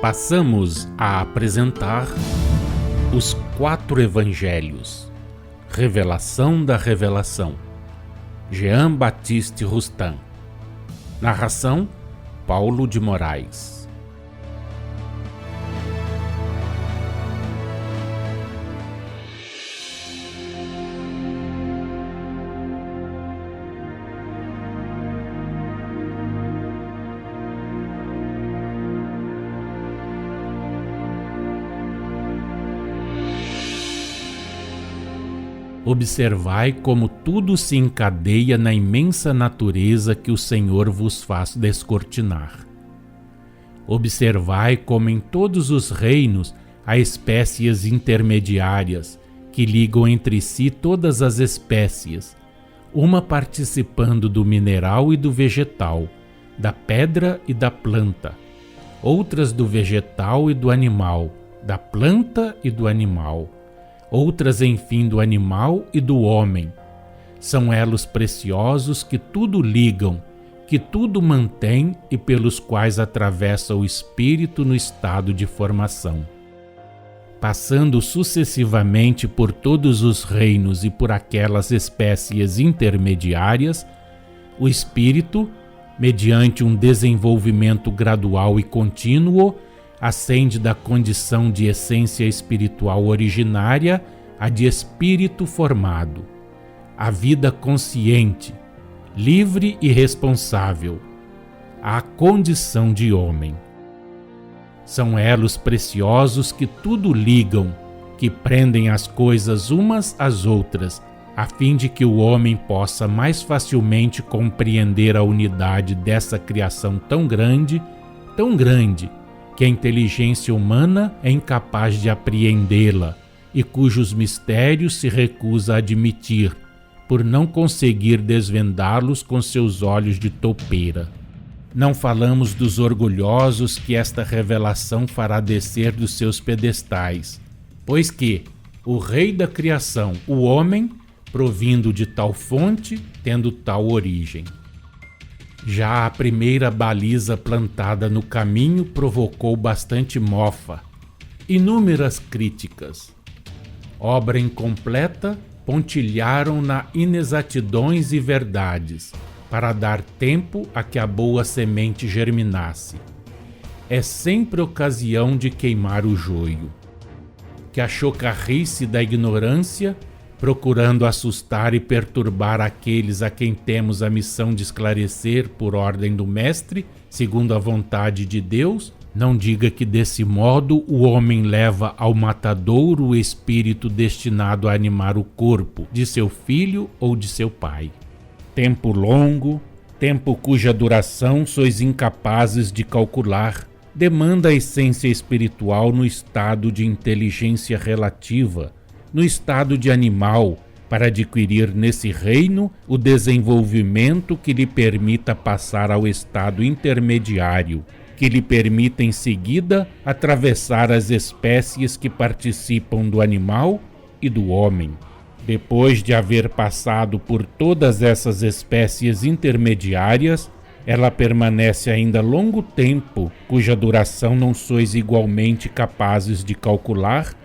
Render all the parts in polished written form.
Passamos a apresentar os 4 Evangelhos, Revelação da Revelação, Jean Baptiste Rustin. Narração, Paulo de Moraes. Observai como tudo se encadeia na imensa natureza que o Senhor vos faz descortinar. Observai como em todos os reinos há espécies intermediárias que ligam entre si todas as espécies, uma participando do mineral e do vegetal, da pedra e da planta, outras do vegetal e do animal, da planta e do animal, outras, enfim, do animal e do homem. São elos preciosos que tudo ligam, que tudo mantém e pelos quais atravessa o espírito no estado de formação. Passando sucessivamente por todos os reinos e por aquelas espécies intermediárias, o espírito, mediante um desenvolvimento gradual e contínuo, ascende da condição de essência espiritual originária à de espírito formado, à vida consciente, livre e responsável, à condição de homem. São elos preciosos que tudo ligam, que prendem as coisas umas às outras, a fim de que o homem possa mais facilmente compreender a unidade dessa criação tão grande, que a inteligência humana é incapaz de apreendê-la e cujos mistérios se recusa a admitir, por não conseguir desvendá-los com seus olhos de toupeira. Não falamos dos orgulhosos que esta revelação fará descer dos seus pedestais, pois que o Rei da criação, o homem, provindo de tal fonte, tendo tal origem. Já a primeira baliza plantada no caminho provocou bastante mofa, inúmeras críticas. Obra incompleta, pontilharam-na inexatidões e verdades, para dar tempo a que a boa semente germinasse. É sempre ocasião de queimar o joio. Que a chocarrice da ignorância, procurando assustar e perturbar aqueles a quem temos a missão de esclarecer por ordem do Mestre, segundo a vontade de Deus, não diga que desse modo o homem leva ao matadouro o espírito destinado a animar o corpo de seu filho ou de seu pai. Tempo longo, tempo cuja duração sois incapazes de calcular, demanda a essência espiritual no estado de inteligência relativa, no estado de animal, para adquirir nesse reino o desenvolvimento que lhe permita passar ao estado intermediário, que lhe permita em seguida atravessar as espécies que participam do animal e do homem. Depois de haver passado por todas essas espécies intermediárias, ela permanece ainda longo tempo, cuja duração não sois igualmente capazes de calcular,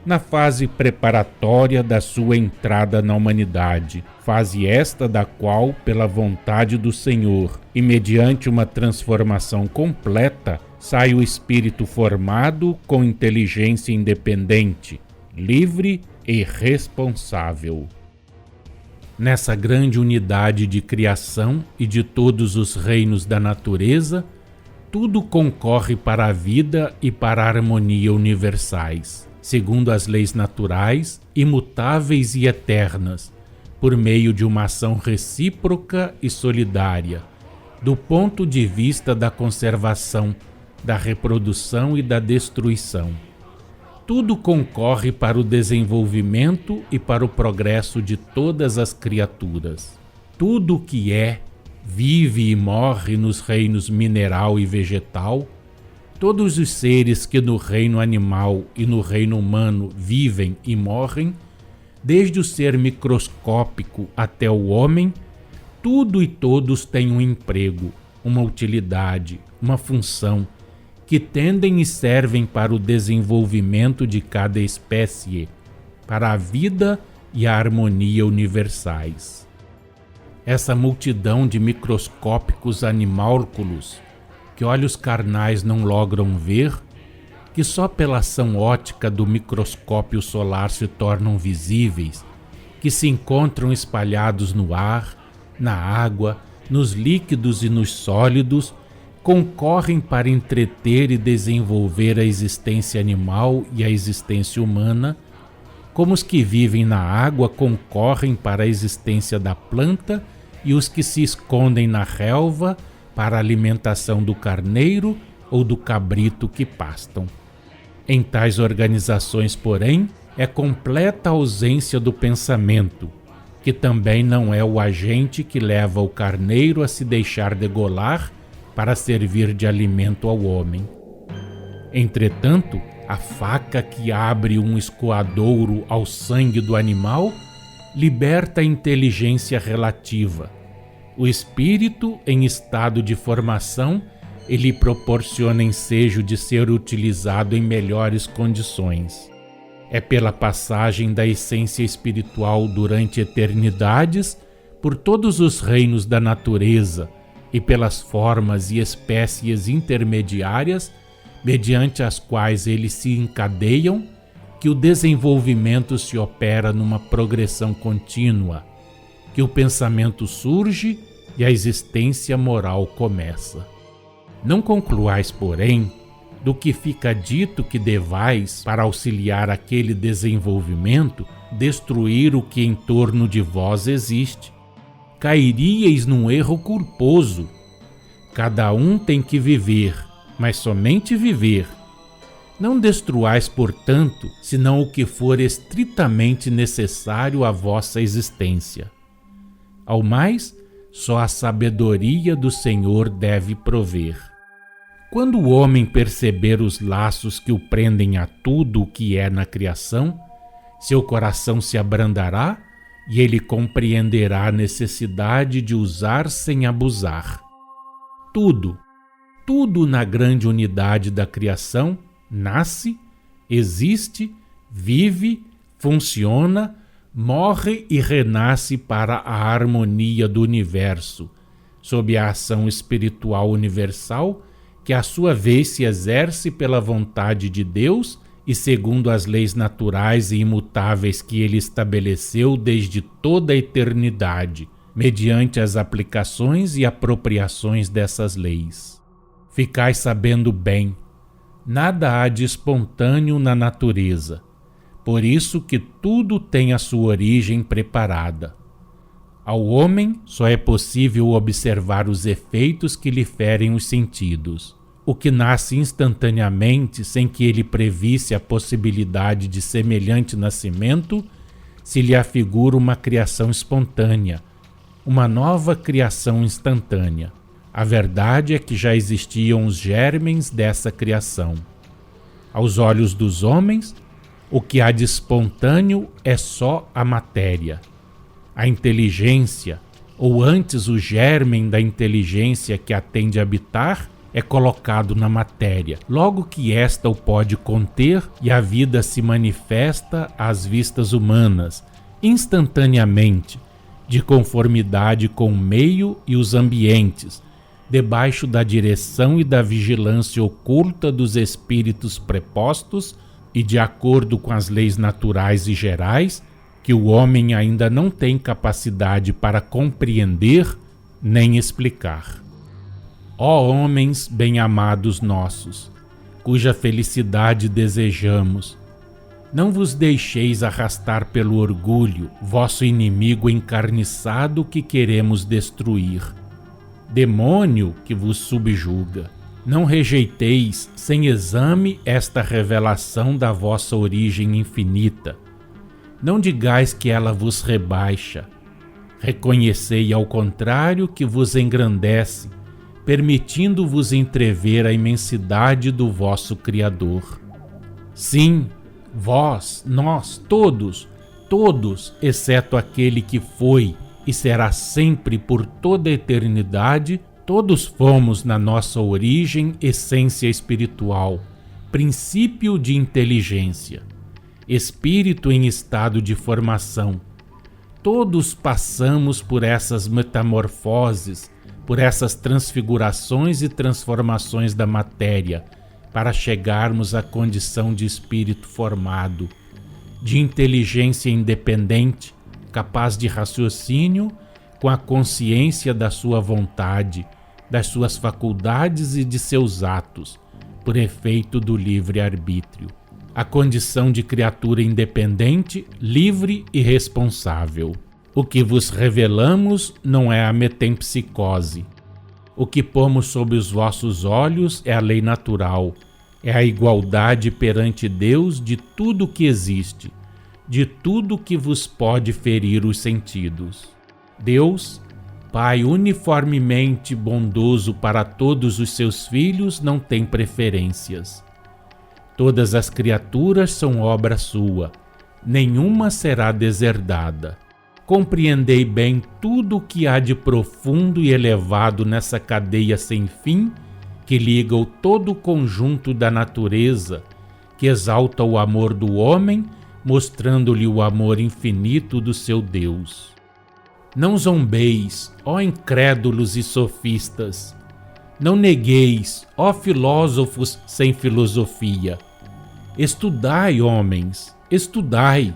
na fase preparatória da sua entrada na humanidade, fase esta da qual, pela vontade do Senhor e mediante uma transformação completa, sai o espírito formado com inteligência independente, livre e responsável. Nessa grande unidade de criação e de todos os reinos da natureza, tudo concorre para a vida e para a harmonia universais, segundo as leis naturais, imutáveis e eternas, por meio de uma ação recíproca e solidária, do ponto de vista da conservação, da reprodução e da destruição. Tudo concorre para o desenvolvimento e para o progresso de todas as criaturas. Tudo o que é, vive e morre nos reinos mineral e vegetal, todos os seres que no reino animal e no reino humano vivem e morrem, desde o ser microscópico até o homem, tudo e todos têm um emprego, uma utilidade, uma função, que tendem e servem para o desenvolvimento de cada espécie, para a vida e a harmonia universais. Essa multidão de microscópicos animálculos que olhos carnais não logram ver, que só pela ação ótica do microscópio solar se tornam visíveis, que se encontram espalhados no ar, na água, nos líquidos e nos sólidos, concorrem para entreter e desenvolver a existência animal e a existência humana, como os que vivem na água concorrem para a existência da planta e os que se escondem na relva para a alimentação do carneiro ou do cabrito que pastam. Em tais organizações, porém, é completa a ausência do pensamento, que também não é o agente que leva o carneiro a se deixar degolar para servir de alimento ao homem. Entretanto, a faca que abre um escoadouro ao sangue do animal liberta a inteligência relativa. O espírito, em estado de formação, ele proporciona ensejo de ser utilizado em melhores condições. É pela passagem da essência espiritual durante eternidades por todos os reinos da natureza e pelas formas e espécies intermediárias mediante as quais eles se encadeiam, que o desenvolvimento se opera numa progressão contínua, que o pensamento surge e a existência moral começa. Não concluais, porém, do que fica dito que devais, para auxiliar aquele desenvolvimento, destruir o que em torno de vós existe. Cairíeis num erro culposo. Cada um tem que viver, mas somente viver. Não destruais, portanto, senão o que for estritamente necessário à vossa existência. Ao mais, só a sabedoria do Senhor deve prover. Quando o homem perceber os laços que o prendem a tudo o que é na criação, seu coração se abrandará e ele compreenderá a necessidade de usar sem abusar. Tudo na grande unidade da criação nasce, existe, vive, funciona, morre e renasce para a harmonia do universo, sob a ação espiritual universal que à sua vez se exerce pela vontade de Deus e segundo as leis naturais e imutáveis que ele estabeleceu desde toda a eternidade, mediante as aplicações e apropriações dessas leis. Ficai sabendo bem, nada há de espontâneo na natureza, por isso que tudo tem a sua origem preparada. Ao homem só é possível observar os efeitos que lhe ferem os sentidos. O que nasce instantaneamente, sem que ele previsse a possibilidade de semelhante nascimento, se lhe afigura uma criação espontânea, uma nova criação instantânea. A verdade é que já existiam os germens dessa criação. Aos olhos dos homens, o que há de espontâneo é só a matéria. A inteligência, ou antes o germen da inteligência que a tem de habitar, é colocado na matéria, logo que esta o pode conter e a vida se manifesta às vistas humanas, instantaneamente, de conformidade com o meio e os ambientes, debaixo da direção e da vigilância oculta dos espíritos prepostos e de acordo com as leis naturais e gerais, que o homem ainda não tem capacidade para compreender nem explicar. Ó homens bem-amados nossos, cuja felicidade desejamos, não vos deixeis arrastar pelo orgulho, vosso inimigo encarniçado que queremos destruir. Demônio que vos subjuga, não rejeiteis sem exame esta revelação da vossa origem infinita. Não digais que ela vos rebaixa. Reconhecei ao contrário que vos engrandece, permitindo-vos entrever a imensidade do vosso Criador. Sim, vós, nós, todos, exceto aquele que foi e será sempre por toda a eternidade, Todos fomos, na nossa origem, essência espiritual, princípio de inteligência, espírito em estado de formação. Todos passamos por essas metamorfoses, por essas transfigurações e transformações da matéria, para chegarmos à condição de espírito formado, de inteligência independente, capaz de raciocínio, com a consciência da sua vontade, das suas faculdades e de seus atos, por efeito do livre-arbítrio. A condição de criatura independente, livre e responsável. O que vos revelamos não é a metempsicose. O que pomos sob os vossos olhos é a lei natural, é a igualdade perante Deus de tudo que existe, de tudo que vos pode ferir os sentidos. Deus, Pai uniformemente bondoso para todos os seus filhos, não tem preferências. Todas as criaturas são obra sua, nenhuma será deserdada. Compreendei bem tudo o que há de profundo e elevado nessa cadeia sem fim que liga todo o conjunto da natureza, que exalta o amor do homem, mostrando-lhe o amor infinito do seu Deus. Não zombeis, ó incrédulos e sofistas. Não negueis, ó filósofos sem filosofia. Estudai, homens, estudai.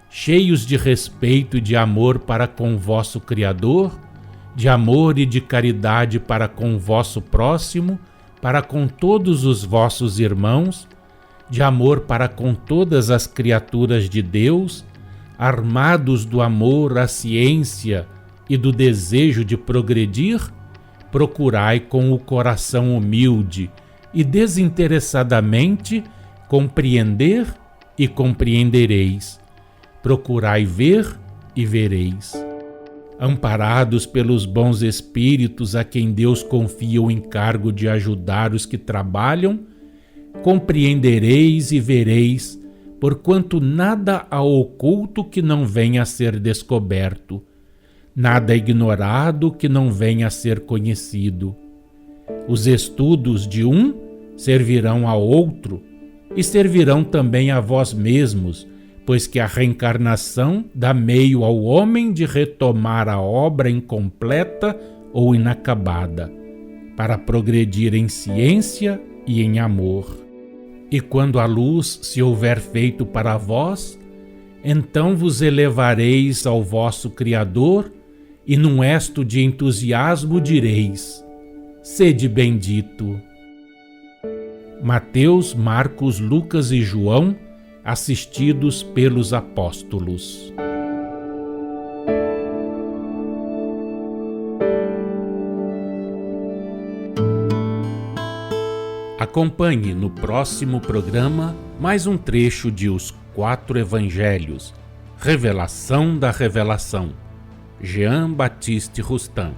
Cheios de respeito e de amor para com o vosso Criador, de amor e de caridade para com o vosso próximo, para com todos os vossos irmãos, de amor para com todas as criaturas de Deus, armados do amor à ciência e do desejo de progredir, procurai com o coração humilde e desinteressadamente compreender e compreendereis. Procurai ver e vereis. Amparados pelos bons espíritos a quem Deus confia o encargo de ajudar os que trabalham, compreendereis e vereis, porquanto nada há oculto que não venha a ser descoberto, nada ignorado que não venha a ser conhecido. Os estudos de um servirão ao outro e servirão também a vós mesmos, pois que a reencarnação dá meio ao homem de retomar a obra incompleta ou inacabada, para progredir em ciência e em amor. E quando a luz se houver feito para vós, então vos elevareis ao vosso Criador e num esto de entusiasmo direis: sede bendito. Mateus, Marcos, Lucas e João, assistidos pelos apóstolos. Acompanhe no próximo programa mais um trecho de Os Quatro Evangelhos, Revelação da Revelação, Jean Baptiste Rustin.